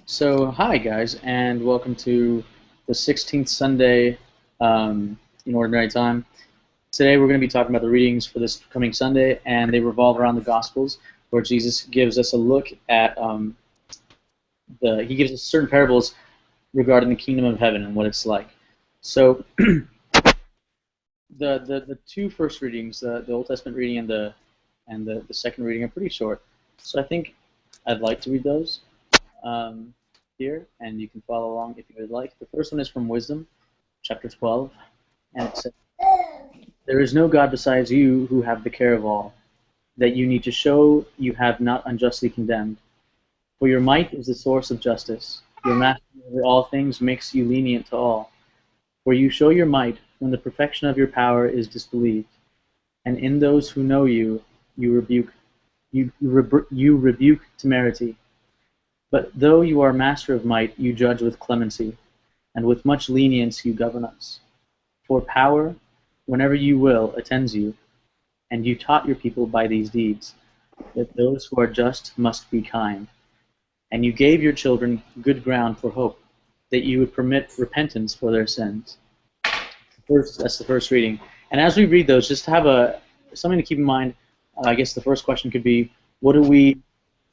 Hi guys, and welcome to the 16th Sunday in Ordinary Time. Today we're going to be talking about the readings for this coming Sunday, and they revolve around the Gospels, where Jesus gives us a look at he gives us certain parables regarding the kingdom of heaven and what it's like. So the two first readings, the Old Testament reading and the second reading, are pretty short. So I think I'd like to read those. Here, and you can follow along if you would like. The first one is from Wisdom, chapter 12, and it says, "There is no God besides you who have the care of all, that you need to show you have not unjustly condemned. For your might is the source of justice. Your mastery over all things makes you lenient to all. For you show your might when the perfection of your power is disbelieved, and in those who know you, you rebuke temerity. But though you are master of might, you judge with clemency, and with much lenience you govern us. For power, whenever you will, attends you, and you taught your people by these deeds, that those who are just must be kind. And you gave your children good ground for hope, that you would permit repentance for their sins." That's the first reading. And as we read those, just have something to keep in mind. I guess the first question could be,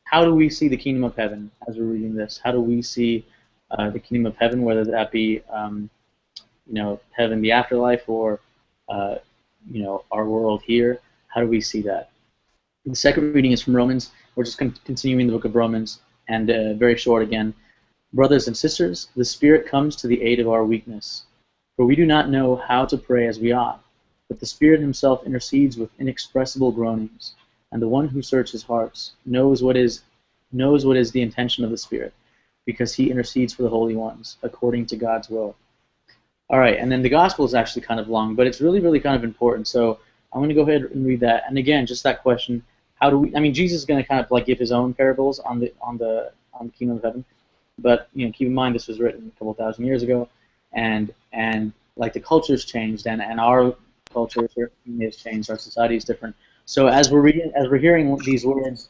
how do we see the kingdom of heaven as we're reading this? How do we see the kingdom of heaven, whether that be, heaven, the afterlife, or, our world here? How do we see that? The second reading is from Romans. We're just continuing the book of Romans, and very short again. "Brothers and sisters, the Spirit comes to the aid of our weakness. For we do not know how to pray as we ought, but the Spirit himself intercedes with inexpressible groanings. And the one who searches hearts knows what is the intention of the Spirit, because he intercedes for the holy ones, according to God's will." All right, and then the gospel is actually kind of long, but it's really, really kind of important. So I'm going to go ahead and read that. And again, just that question: Jesus is going to kind of like give his own parables on the kingdom of heaven, but keep in mind this was written a couple thousand years ago, and like the culture's changed, and our culture certainly has changed. Our society is different. So as we're hearing these words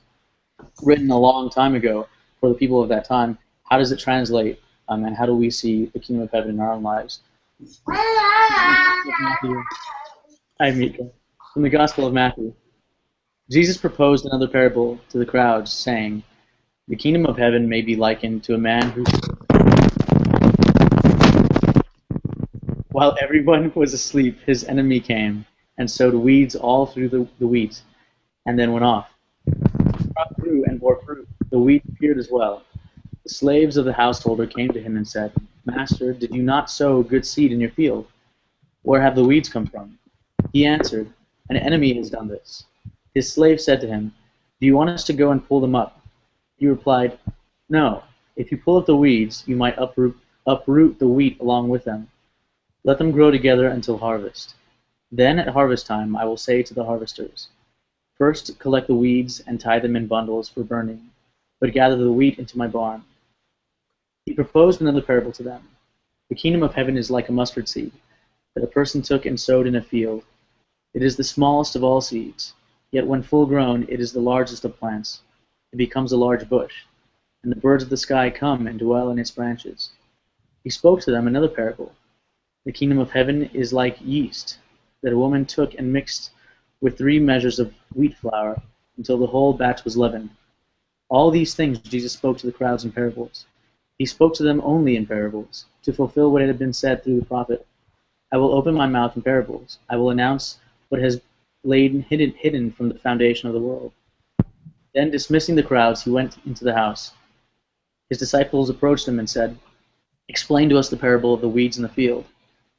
written a long time ago for the people of that time, how does it translate, and how do we see the kingdom of heaven in our own lives? Hi, Mika. From the Gospel of Matthew, Jesus proposed another parable to the crowds, saying, "The kingdom of heaven may be likened to a man who, while everyone was asleep, his enemy came and sowed weeds all through the wheat, and then went off. The crop grew and bore fruit. The wheat appeared as well. The slaves of the householder came to him and said, 'Master, did you not sow good seed in your field? Where have the weeds come from?' He answered, 'An enemy has done this.' His slave said to him, 'Do you want us to go and pull them up?' He replied, 'No. If you pull up the weeds, you might uproot the wheat along with them. Let them grow together until harvest. Then at harvest time I will say to the harvesters, first collect the weeds and tie them in bundles for burning, but gather the wheat into my barn.' He proposed another parable to them. 'The kingdom of heaven is like a mustard seed that a person took and sowed in a field. It is the smallest of all seeds, yet when full grown it is the largest of plants. It becomes a large bush, and the birds of the sky come and dwell in its branches.' He spoke to them another parable. 'The kingdom of heaven is like yeast that a woman took and mixed with 3 measures of wheat flour until the whole batch was leavened.' All these things Jesus spoke to the crowds in parables. He spoke to them only in parables, to fulfill what had been said through the prophet. 'I will open my mouth in parables. I will announce what has lain hidden from the foundation of the world.' Then, dismissing the crowds, he went into the house. His disciples approached him and said, 'Explain to us the parable of the weeds in the field.'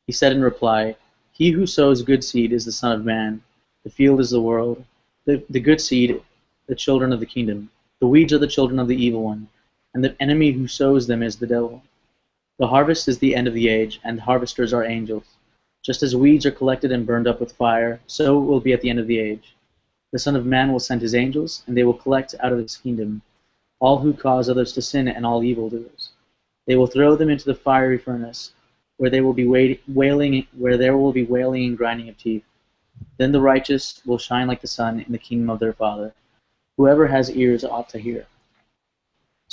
He said in reply, 'He who sows good seed is the Son of Man. The field is the world. The good seed, the children of the kingdom. The weeds are the children of the evil one, and the enemy who sows them is the devil. The harvest is the end of the age, and the harvesters are angels. Just as weeds are collected and burned up with fire, so it will be at the end of the age. The Son of Man will send his angels, and they will collect out of his kingdom all who cause others to sin and all evildoers. They will throw them into the fiery furnace, where there will be wailing and grinding of teeth. Then the righteous will shine like the sun in the kingdom of their Father. Whoever has ears ought to hear."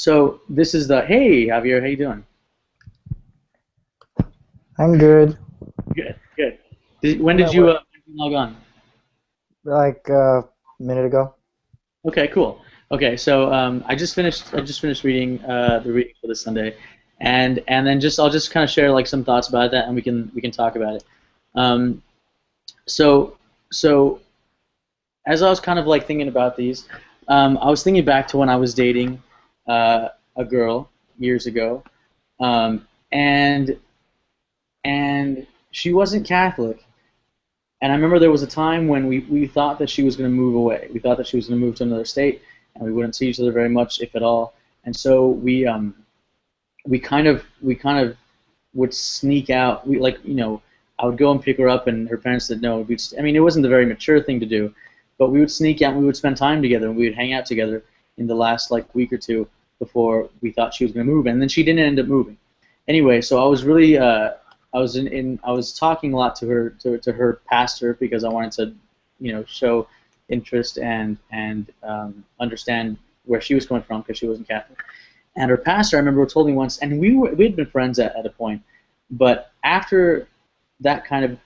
So this is the hey Javier, how you doing? I'm good. Good, good. When I'm did at you work log on? like a minute ago. Okay, cool. Okay, so I just finished reading the reading for this Sunday, and then just I'll just kind of share like some thoughts about that, and we can talk about it. Um, so so as I was kind of like thinking about these, I was thinking back to when I was dating a girl years ago, and she wasn't Catholic. And I remember there was a time when we thought that she was going to move away. We thought that she was going to move to another state, and we wouldn't see each other very much, if at all. And so we kind of would sneak out. We like I would go and pick her up, and her parents said no. I mean, it wasn't a very mature thing to do, but we would sneak out and we would spend time together, and we would hang out together in the last like week or two before we thought she was going to move, and then she didn't end up moving. Anyway, so I was really I was talking a lot to her pastor because I wanted to show interest and understand where she was coming from because she wasn't Catholic. And her pastor, I remember, told me once, and we had been friends at a point, but after that kind of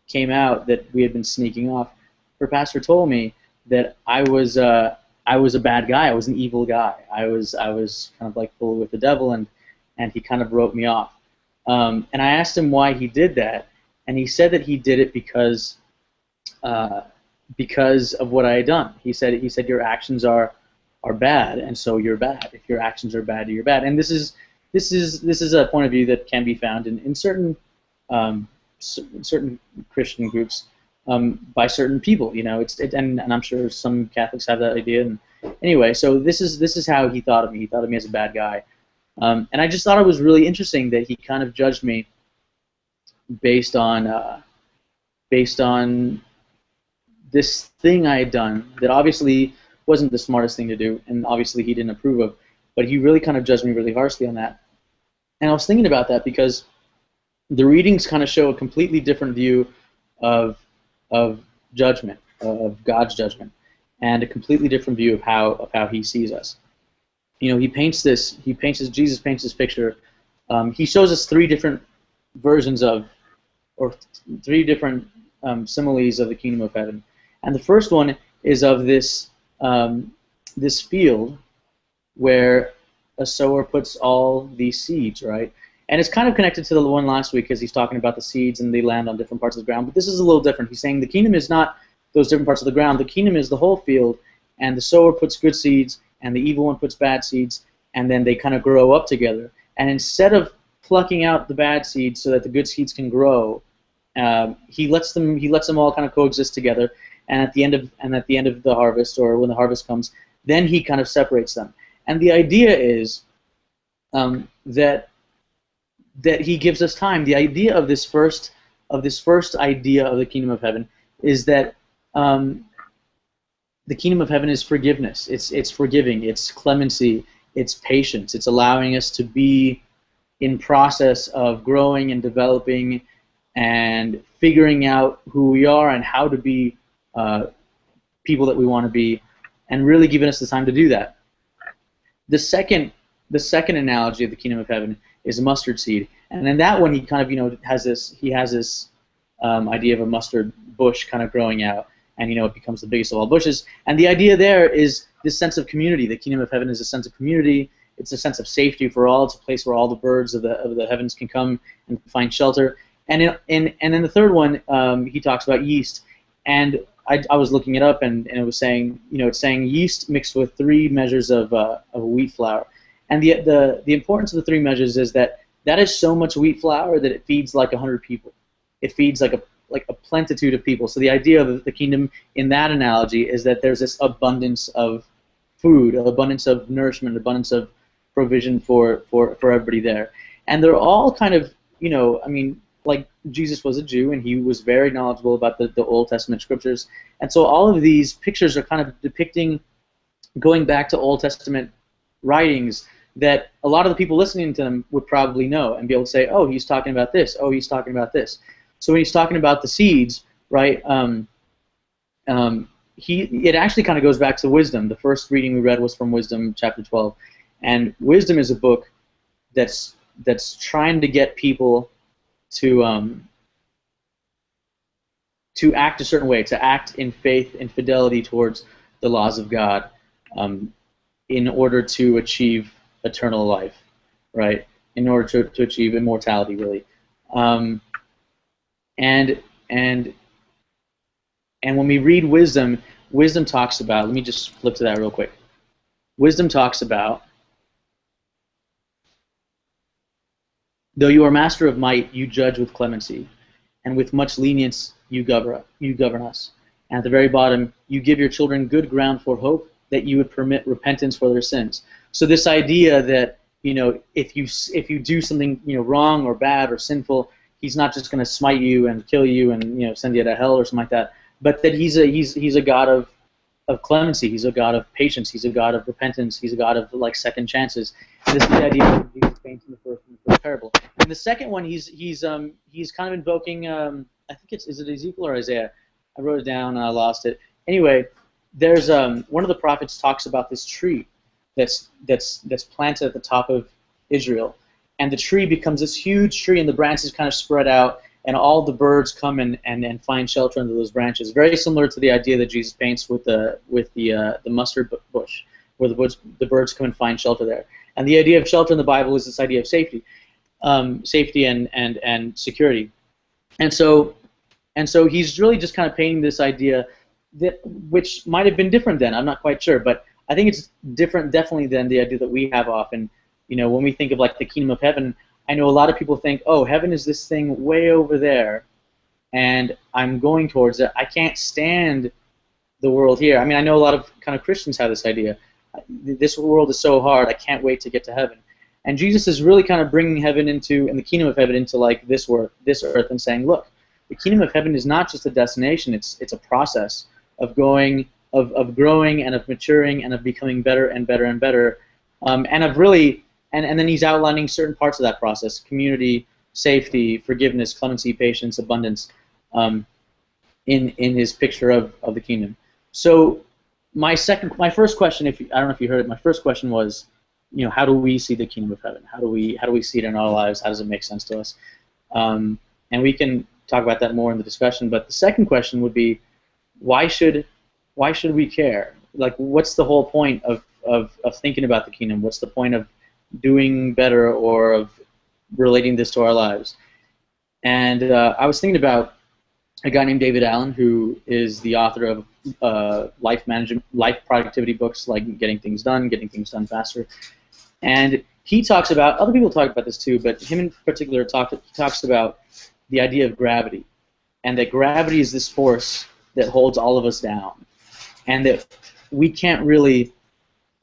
came out that we had been sneaking off, her pastor told me that I was a bad guy. I was an evil guy. I was kind of like full with the devil, and he kind of wrote me off. And I asked him why he did that, and he said that he did it uh, because of what I had done. He said your actions are bad, and so you're bad. If your actions are bad, you're bad. And this is a point of view that can be found in certain certain Christian groups by certain people. And I'm sure some Catholics have that idea. And anyway, so this is how he thought of me. He thought of me as a bad guy. And I just thought it was really interesting that he kind of judged me based on based on this thing I had done that obviously wasn't the smartest thing to do, and obviously he didn't approve of. But he really kind of judged me really harshly on that. And I was thinking about that because the readings kind of show a completely different view of of judgment, of God's judgment, and a completely different view of how He sees us. Jesus paints this picture. He shows us three different versions of, or three different similes of the kingdom of heaven. And the first one is of this field where a sower puts all these seeds, right? And it's kind of connected to the one last week because he's talking about the seeds and they land on different parts of the ground. But this is a little different. He's saying the kingdom is not those different parts of the ground. The kingdom is the whole field, and the sower puts good seeds, and the evil one puts bad seeds, and then they kind of grow up together. And instead of plucking out the bad seeds so that the good seeds can grow, he lets them all kind of coexist together. And at the end of the harvest, or when the harvest comes, then he kind of separates them. And the idea is that he gives us time. The idea of this first idea of the kingdom of heaven is that the kingdom of heaven is forgiveness. It's forgiving. It's clemency. It's patience. It's allowing us to be in process of growing and developing and figuring out who we are and how to be people that we want to be, and really giving us the time to do that. The second analogy of the kingdom of heaven is a mustard seed, and in that one he kind of has this idea of a mustard bush kind of growing out, and it becomes the biggest of all bushes. And the idea there is this sense of community. The kingdom of heaven is a sense of community. It's a sense of safety for all. It's a place where all the birds of the heavens can come and find shelter. And in the third one, he talks about yeast. And I was looking it up, and it was saying, it's saying yeast mixed with 3 measures of wheat flour. And the importance of the 3 measures is that is so much wheat flour that it feeds like 100 people. It feeds like a plentitude of people. So the idea of the kingdom in that analogy is that there's this abundance of food, abundance of nourishment, abundance of provision for everybody there. And they're all kind of, like Jesus was a Jew, and he was very knowledgeable about the Old Testament scriptures. And so all of these pictures are kind of depicting, going back to Old Testament writings that a lot of the people listening to them would probably know and be able to say, oh, he's talking about this. Oh, he's talking about this. So when he's talking about the seeds, right, it actually kind of goes back to wisdom. The first reading we read was from Wisdom chapter 12. And wisdom is a book that's trying to get people to act a certain way, to act in faith and fidelity towards the laws of God, in order to achieve eternal life, right? In order to achieve immortality, really. And when we read wisdom, wisdom talks about, let me just flip to that real quick. Wisdom talks about, though you are master of might, you judge with clemency, and with much lenience you govern us. And at the very bottom, you give your children good ground for hope, that you would permit repentance for their sins. So this idea that, if you do something wrong or bad or sinful, he's not just going to smite you and kill you and send you to hell or something like that, but that he's a God of clemency. He's a God of patience. He's a God of repentance. He's a God of second chances. And this is the idea that Jesus paints in the first parable. In the second one, he's kind of invoking, I think is it Ezekiel or Isaiah? I wrote it down and I lost it. Anyway, there's one of the prophets talks about this tree that's planted at the top of Israel, and the tree becomes this huge tree, and the branches kind of spread out, and all the birds come and find shelter under those branches. Very similar to the idea that Jesus paints with the mustard bush, where the birds come and find shelter there. And the idea of shelter in the Bible is this idea of safety, safety and security. And so he's really just kind of painting this idea that, which might have been different then. I'm not quite sure, but I think it's different definitely than the idea that we have often. When we think of the kingdom of heaven, I know a lot of people think, oh, heaven is this thing way over there, and I'm going towards it. I can't stand the world here. I mean, I know a lot of kind of Christians have this idea. This world is so hard. I can't wait to get to heaven. And Jesus is really kind of bringing heaven and the kingdom of heaven into this earth, and saying, look, the kingdom of heaven is not just a destination. It's a process of growing and of maturing and of becoming better and better and better, and of really. And then he's outlining certain parts of that process: community, safety, forgiveness, clemency, patience, abundance, in his picture of the kingdom. So my first question, I don't know if you heard it, my first question was, how do we see the kingdom of heaven? How do we see it in our lives? How does it make sense to us? And we can talk about that more in the discussion. But the second question would be, why should we care? What's the whole point of thinking about the kingdom? What's the point of doing better or of relating this to our lives? And I was thinking about a guy named David Allen, who is the author of life productivity books like Getting Things Done Faster. And he talks about, other people talk about this too, but him in particular talks about the idea of gravity, and that gravity is this force that holds all of us down, and that we can't really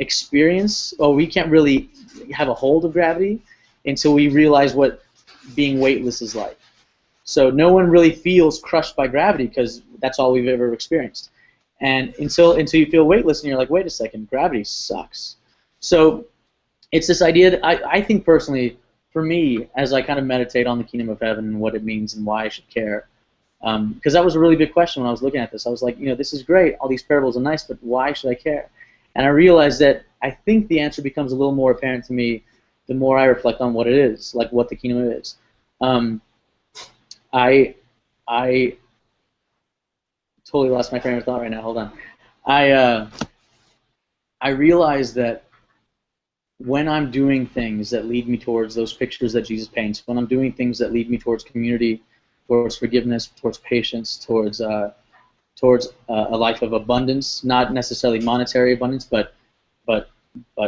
experience, or we can't really have a hold of gravity until we realize what being weightless is like. So no one really feels crushed by gravity because that's all we've ever experienced. And until you feel weightless and you're like, wait a second, gravity sucks. So it's this idea that I think personally, for me, as I kind of meditate on the kingdom of heaven and what it means and why I should care, because that was a really big question when I was looking at this. I was like, this is great, all these parables are nice, but why should I care? And I realized that I think the answer becomes a little more apparent to me the more I reflect on what it is, like what the kingdom is. I totally lost my train of thought right now. Hold on. I realize that when I'm doing things that lead me towards those pictures that Jesus paints, when I'm doing things that lead me towards community, towards forgiveness, towards patience, towards a life of abundance, not necessarily monetary abundance, but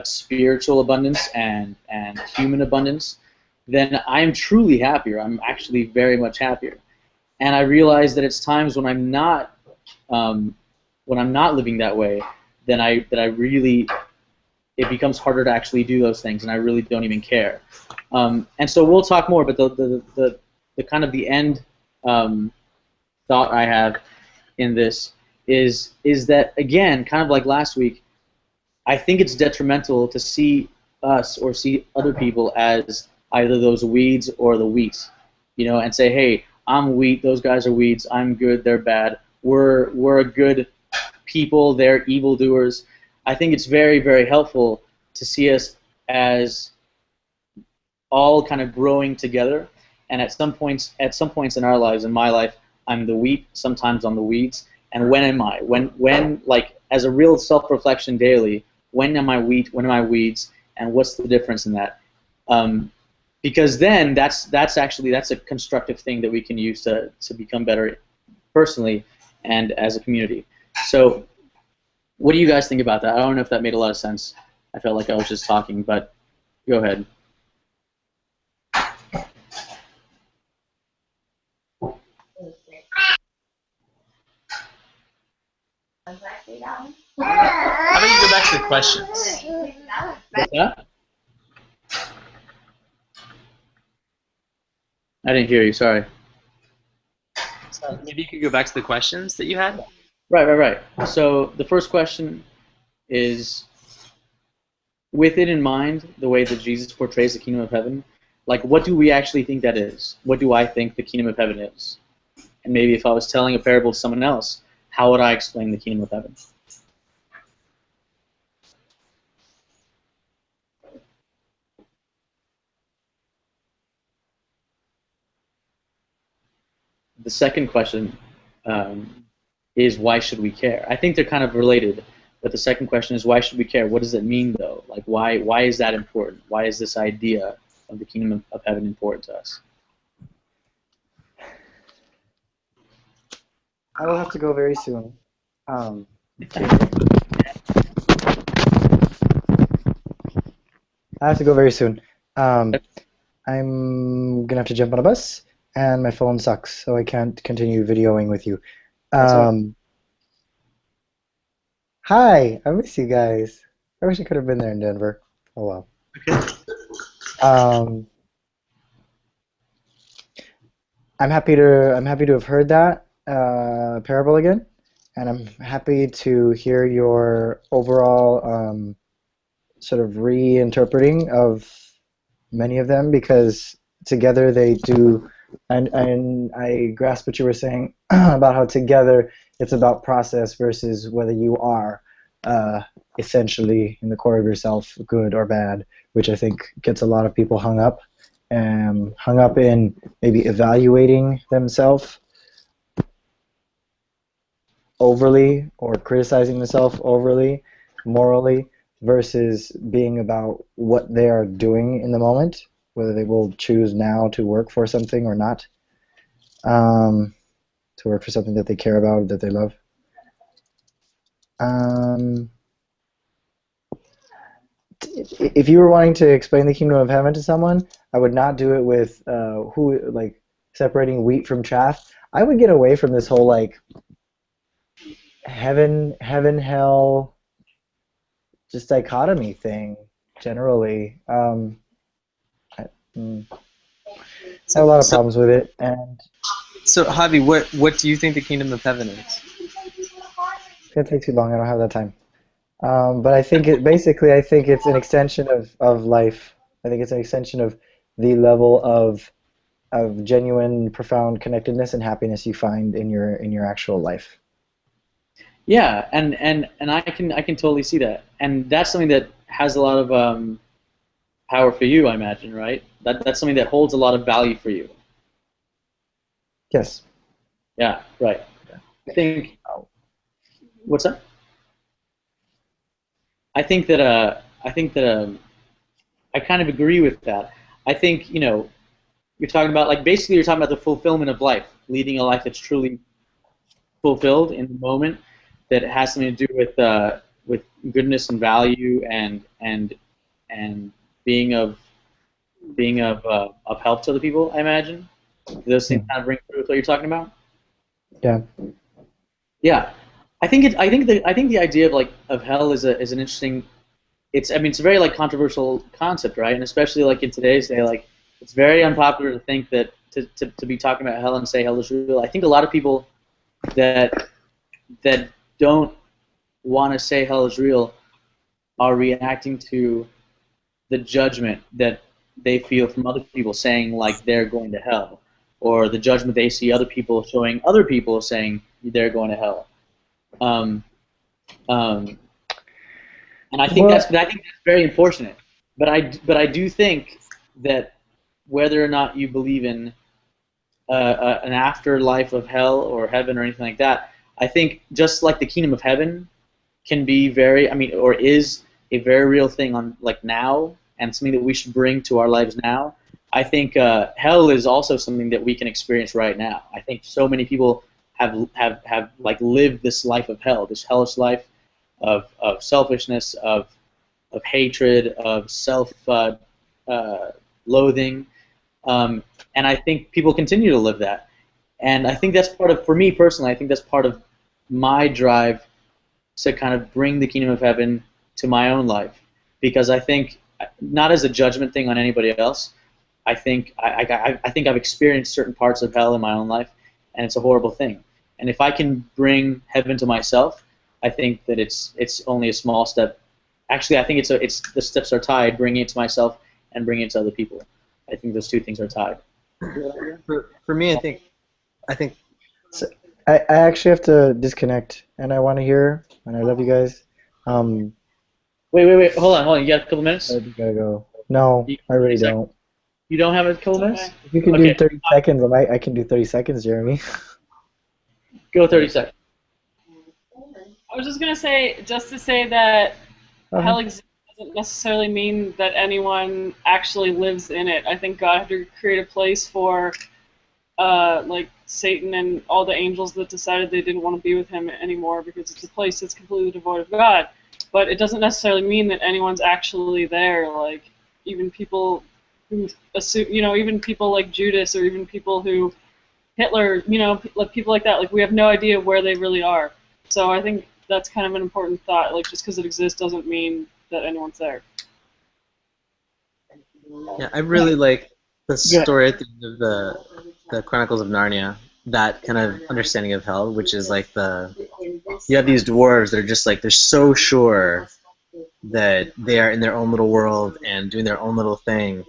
spiritual abundance and human abundance, then I'm truly happier. I'm actually very much happier. And I realize that it's times when I'm not living that way, then it becomes harder to actually do those things, and I really don't even care. And so we'll talk more, but the kind of the end thought I have in this is that, again, kind of like last week, I think it's detrimental to see us or see other people as either those weeds or the wheat, and say, hey, I'm wheat, those guys are weeds, I'm good, they're bad, we're a good people, they're evildoers. I think it's very, very helpful to see us as all kind of growing together. And at some points in our lives, in my life, I'm the wheat. Sometimes I'm the weeds. And when am I? When like as a real self-reflection daily, when am I wheat? When am I weeds? And what's the difference in that? Because then that's a constructive thing that we can use to become better personally and as a community. So what do you guys think about that? I don't know if that made a lot of sense. I felt like I was just talking, but go ahead. How about you go back to the questions? What's that? I didn't hear you, sorry. So maybe you could go back to the questions that you had. Right. So the first question is, with it in mind, the way that Jesus portrays the kingdom of heaven, like what do we actually think that is? What do I think the kingdom of heaven is? And maybe if I was telling a parable to someone else, how would I explain the kingdom of heaven? The second question is, why should we care? I think they're kind of related, but the second question is, why should we care? What does it mean, though? Like, why is that important? Why is this idea of the kingdom of heaven important to us? I will have to go very soon. I have to go very soon. I'm gonna have to jump on a bus, and my phone sucks, so I can't continue videoing with you. Hi, I miss you guys. I wish I could have been there in Denver. Oh well. Okay. I'm happy to have heard that parable again, and I'm happy to hear your overall sort of reinterpreting of many of them, because together they do, and I grasp what you were saying about how together it's about process versus whether you are essentially in the core of yourself good or bad, which I think gets a lot of people hung up in maybe evaluating themselves overly or criticizing themselves overly morally versus being about what they are doing in the moment, whether they will choose now to work for something or not, to work for something that they care about, that they love. If you were wanting to explain the kingdom of heaven to someone, I would not do it with like separating wheat from chaff. I would get away from this whole like heaven, hell, just dichotomy thing generally. I have a lot of problems with it, and So Javi, what do you think the kingdom of heaven is? it's gonna take too long. I don't have that time. But I think I think it's an extension of life. I think it's an extension of the level of genuine, profound connectedness and happiness you find in your actual life. Yeah, and I can totally see that, and that's something that has a lot of power for you, I imagine, right? That's something that holds a lot of value for you. Yes. Yeah, right. I think. What's that? I think that I kind of agree with that. I think you're talking about like basically you're talking about the fulfillment of life, leading a life that's truly fulfilled in the moment, that has something to do with goodness and value and being of help to other people. I imagine. Do those things kind of ring through with what you're talking about? Yeah. Yeah, I think the idea of like of hell is an interesting. It's a very like controversial concept, right? And especially like in today's day, like it's very unpopular to think that to be talking about hell and say hell is real. I think a lot of people that don't want to say hell is real are reacting to the judgment that they feel from other people saying like they're going to hell, or the judgment they see other people showing other people saying they're going to hell. And I think that's very unfortunate. but I do think that whether or not you believe in an afterlife of hell or heaven or anything like that, I think just like the kingdom of heaven can be very, I mean, or is a very real thing on like now, and something that we should bring to our lives now. I think hell is also something that we can experience right now. I think so many people have like lived this life of hell, this hellish life of selfishness, of hatred, of self loathing, and I think people continue to live that. And I think that's part of, for me personally, I think that's part of my drive to kind of bring the kingdom of heaven to my own life, because I think not as a judgment thing on anybody else. I think I've experienced certain parts of hell in my own life, and it's a horrible thing. And if I can bring heaven to myself, I think that it's only a small step. Actually, I think it's the steps are tied, bringing it to myself and bringing it to other people. I think those two things are tied. For me, I think So I actually have to disconnect, and I want to hear, and I love you guys. Um, Wait. Hold on. You got a couple minutes? I gotta go. No, You, I really 30 seconds? don't. You don't have a couple minutes? Okay. If you can do Okay, 30 seconds, I can do 30 seconds, Jeremy. go 30 seconds. I was just gonna say, just to say that hell Uh-huh. exists doesn't necessarily mean that anyone actually lives in it. I think God had to create a place for, like Satan and all the angels that decided they didn't want to be with him anymore because it's a place that's completely devoid of God. But it doesn't necessarily mean that anyone's actually there. Like even people who assume, even people like Judas or even people who Hitler, like people like that. Like we have no idea where they really are. So I think that's kind of an important thought. Like just because it exists doesn't mean that anyone's there. yeah, I really like the Yeah. story at the end of the Chronicles of Narnia. That kind of understanding of hell, which is like you have these dwarves that are just like they're so sure that they are in their own little world and doing their own little thing,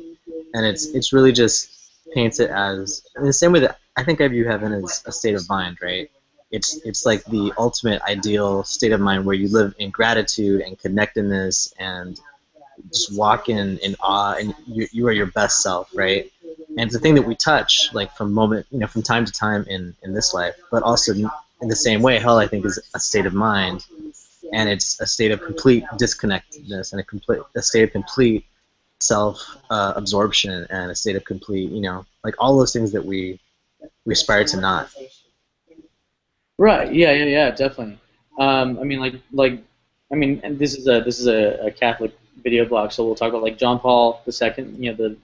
and it's really just paints it as in the same way that I think I view heaven as a state of mind, right? It's like the ultimate ideal state of mind where you live in gratitude and connectedness and just walk in awe, and you are your best self, right? And it's a thing that we touch like from time to time in this life, but also in the same way, hell I think is a state of mind, and it's a state of complete disconnectedness and a state of complete self absorption and a state of complete, like all those things that we aspire to not. Right. Yeah. Definitely. I mean, and this is a Catholic video blog, so we'll talk about like John Paul II, the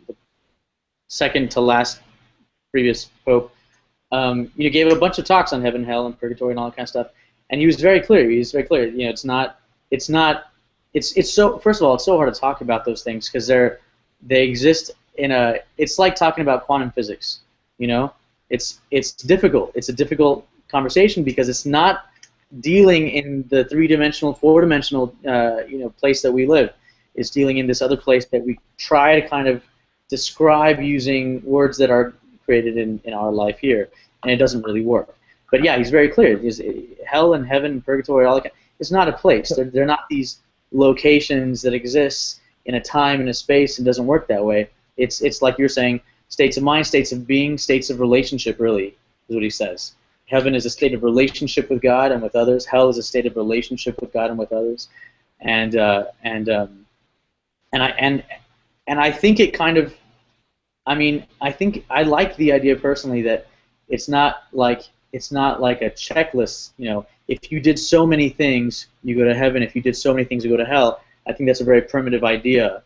second to last previous pope. Gave a bunch of talks on heaven, hell, and purgatory and all that kind of stuff, and he was very clear. It's so, first of all, it's so hard to talk about those things because they exist it's like talking about quantum physics. It's difficult. It's a difficult conversation because it's not dealing in the three-dimensional, four-dimensional, place that we live. It's dealing in this other place that we try to kind of describe using words that are created in our life here, and it doesn't really work. But yeah, he's very clear. Hell and heaven and purgatory, all that. It's not a place. They're not these locations that exist in a time and a space, and doesn't work that way. It's like you're saying, states of mind, states of being, states of relationship. Really, is what he says. Heaven is a state of relationship with God and with others. Hell is a state of relationship with God and with others. And I think it kind of, I think I like the idea personally that it's not like a checklist. If you did so many things, you go to heaven. If you did so many things, you go to hell. I think that's a very primitive idea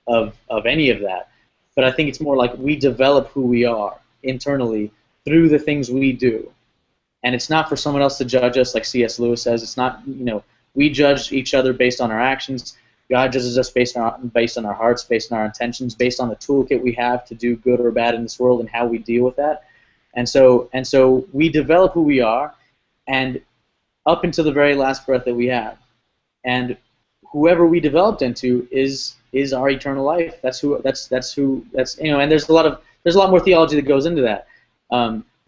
of any of that. But I think it's more like we develop who we are internally through the things we do. And it's not for someone else to judge us, like C.S. Lewis says. It's not, we judge each other based on our actions. God judges us based on our hearts, based on our intentions, based on the toolkit we have to do good or bad in this world and how we deal with that. And so we develop who we are, and up until the very last breath that we have. And whoever we developed into is our eternal life. And there's a lot more theology that goes into that.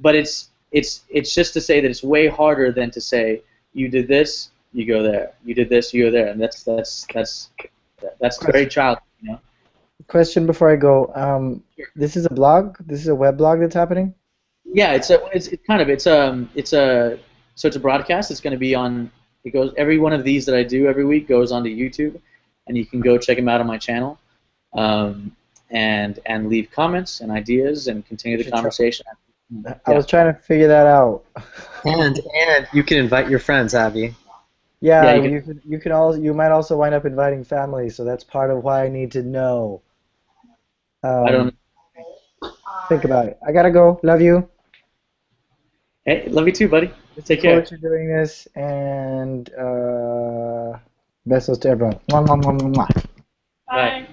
But it's just to say that it's way harder than to say you did this, you go there. You did this, you go there, and that's very childish, question before I go. This is a blog. This is a web blog that's happening. Yeah, it's a broadcast. It's going to be on. It goes every one of these that I do every week goes onto YouTube, and you can go check them out on my channel, and leave comments and ideas and continue the Should try. conversation. I was trying to figure that out. And you can invite your friends, Abby. Yeah, Yeah, you might also wind up inviting family, so that's part of why I need to know. I don't. Think about it. I gotta go. Love you. Hey, love you too, buddy. Take Look care. forward to doing this, and besos to everyone. Mwah, mwah, mwah, mwah, mwah. Bye.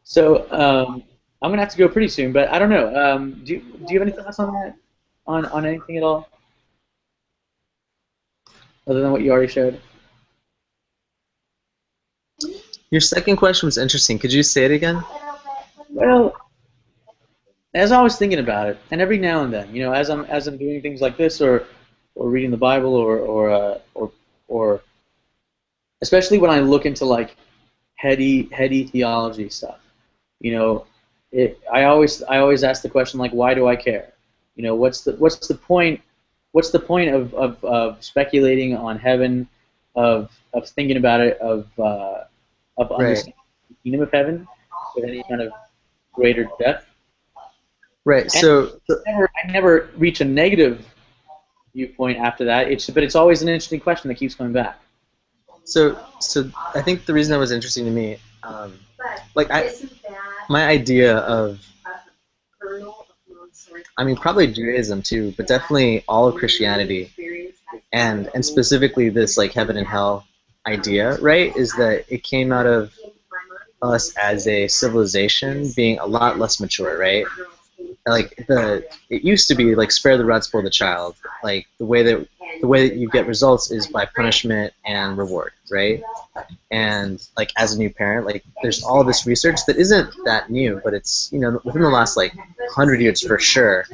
So I'm gonna have to go pretty soon, but I don't know. Do you have any thoughts on that? On anything at all? Other than what you already showed? Your second question was interesting. Could you say it again? Well, as I was thinking about it, and every now and then, as I'm doing things like this, or reading the Bible, or especially when I look into like heady theology stuff, I always ask the question like, why do I care? What's the point? What's the point of speculating on heaven, of thinking about it, of understanding the kingdom of heaven with any kind of greater depth? Right. So I never reach a negative viewpoint after that. But it's always an interesting question that keeps coming back. So I think the reason that was interesting to me, my idea of, I mean, probably Judaism too, but definitely all of Christianity, and specifically this like heaven and hell idea, right, is that it came out of us as a civilization being a lot less mature, right? Like it used to be like spare the rod, spoil the child. Like the way that you get results is by punishment and reward, right? And like as a new parent, like there's all this research that isn't that new, but it's within the last like 100 years for sure,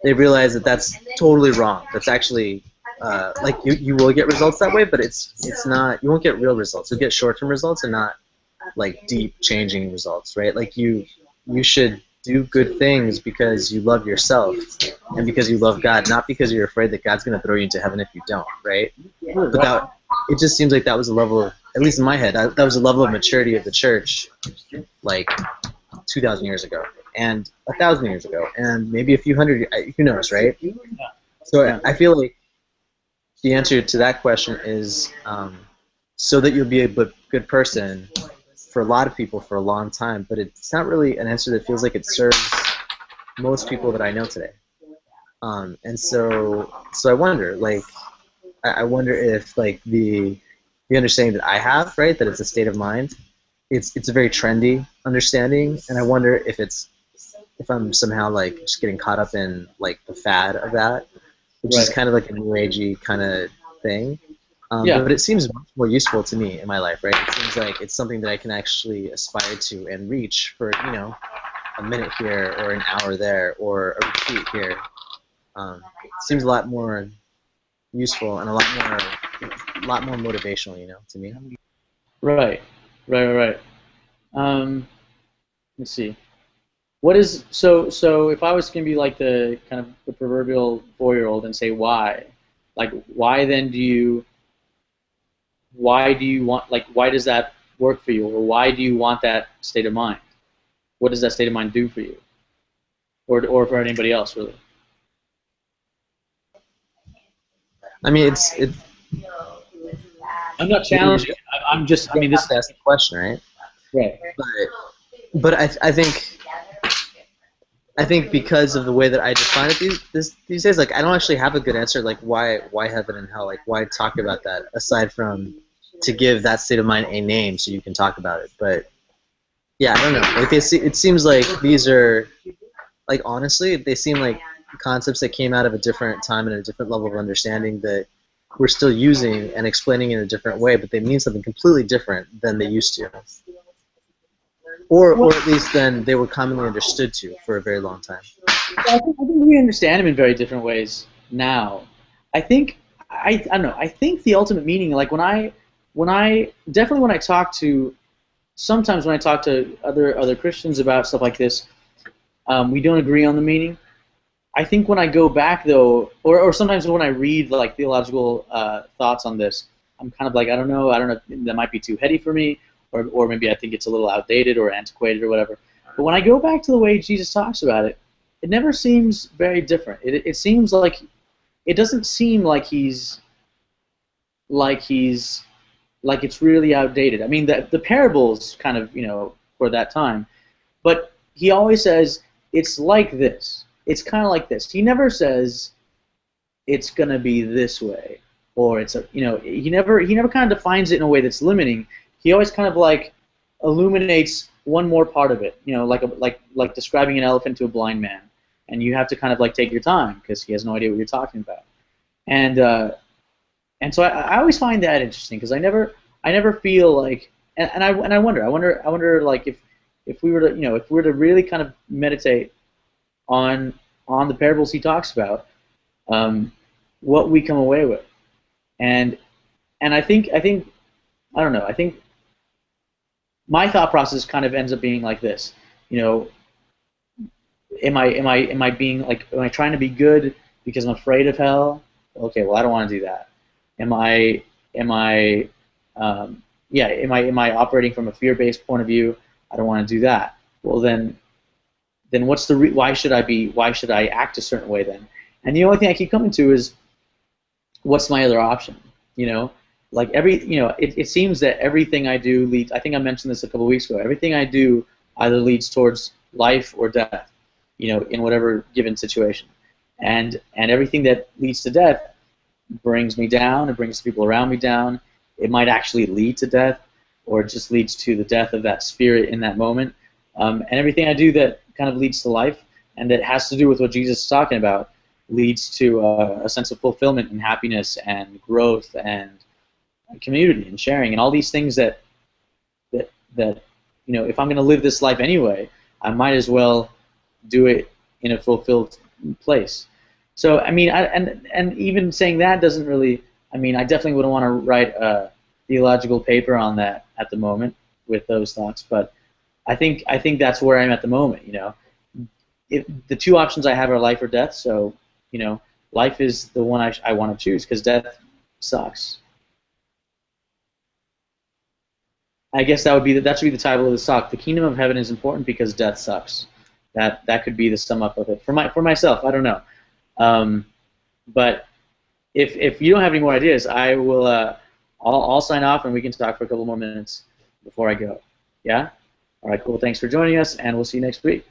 they realize that that's totally wrong. That's actually like you will get results that way, but it's not. You won't get real results. You'll get short-term results and not like deep changing results, right? Like you should do good things because you love yourself and because you love God, not because you're afraid that God's going to throw you into heaven if you don't, right? But it just seems like that was a level of, at least in my head, that was a level of maturity of the church like 2,000 years ago and 1,000 years ago and maybe a few hundred, who knows, right? So I feel like the answer to that question is so that you'll be a good person for a lot of people for a long time, but it's not really an answer that feels like it serves most people that I know today. And so I wonder, like, I wonder if like the understanding that I have, right, that it's a state of mind, it's a very trendy understanding, and I wonder if I'm somehow like just getting caught up in like the fad of that, which is kind of like a new agey kind of thing. But it seems much more useful to me in my life, right? It seems like it's something that I can actually aspire to and reach for, a minute here or an hour there or a retreat here. It seems a lot more useful and a lot more motivational, to me. Right. Let's see. What is so if I was going to be like the kind of the proverbial 4-year-old and say why, like why does that work for you, or why do you want that state of mind? What does that state of mind do for you, or for anybody else really? I mean, I'm not challenging. I'm just. I mean, this is the question, right? Right. But I think because of the way that I define it these days, like I don't actually have a good answer. Like why heaven and hell? Like why talk about that aside from to give that state of mind a name so you can talk about it. But yeah, I don't know. Like it seems like these are, like honestly, they seem like concepts that came out of a different time and a different level of understanding that we're still using and explaining in a different way, but they mean something completely different than they used to. Or at least then they were commonly understood to for a very long time. I think we understand them in very different ways now. I don't know. I think the ultimate meaning, like when when I definitely when I talk to sometimes when I talk to other Christians about stuff like this, we don't agree on the meaning. I think when I go back though, or sometimes when I read like theological thoughts on this, I'm kind of like I don't know, that might be too heady for me, or maybe I think it's a little outdated or antiquated or whatever. But when I go back to the way Jesus talks about it, it never seems very different. It seems like it doesn't seem like he's like it's really outdated. I mean, the parables kind of, for that time, but he always says it's like this. It's kind of like this. He never says it's gonna be this way, or he never kind of defines it in a way that's limiting. He always kind of like illuminates one more part of it, like describing an elephant to a blind man, and you have to kind of like take your time because he has no idea what you're talking about, and so I always find that interesting because I never feel like and I wonder like if we were to if we were to really kind of meditate on the parables he talks about, what we come away with, and I think I don't know, I think my thought process kind of ends up being like this, am I being like, am I trying to be good because I'm afraid of hell? Okay, well I don't want to do that. Am I operating from a fear-based point of view? I don't want to do that. Well then what's why should I act a certain way then? And the only thing I keep coming to is what's my other option? Like it seems that everything I do leads. I think I mentioned this a couple of weeks ago. Everything I do either leads towards life or death, in whatever given situation. And everything that leads to death brings me down. It brings people around me down. It might actually lead to death, or it just leads to the death of that spirit in that moment. And everything I do that kind of leads to life and that has to do with what Jesus is talking about leads to a sense of fulfillment and happiness and growth and community and sharing and all these things that if I'm going to live this life anyway, I might as well do it in a fulfilled place. So I mean, and even saying that doesn't really. I mean, I definitely wouldn't want to write a theological paper on that at the moment with those thoughts, but I think that's where I'm at the moment. If the two options I have are life or death, so life is the one I want to choose because death sucks. I guess that should be the title of the talk. The kingdom of heaven is important because death sucks. That could be the sum up of it for myself. I don't know, but if you don't have any more ideas, I will. I'll sign off and we can talk for a couple more minutes before I go. Yeah. All right. Cool. Thanks for joining us, and we'll see you next week.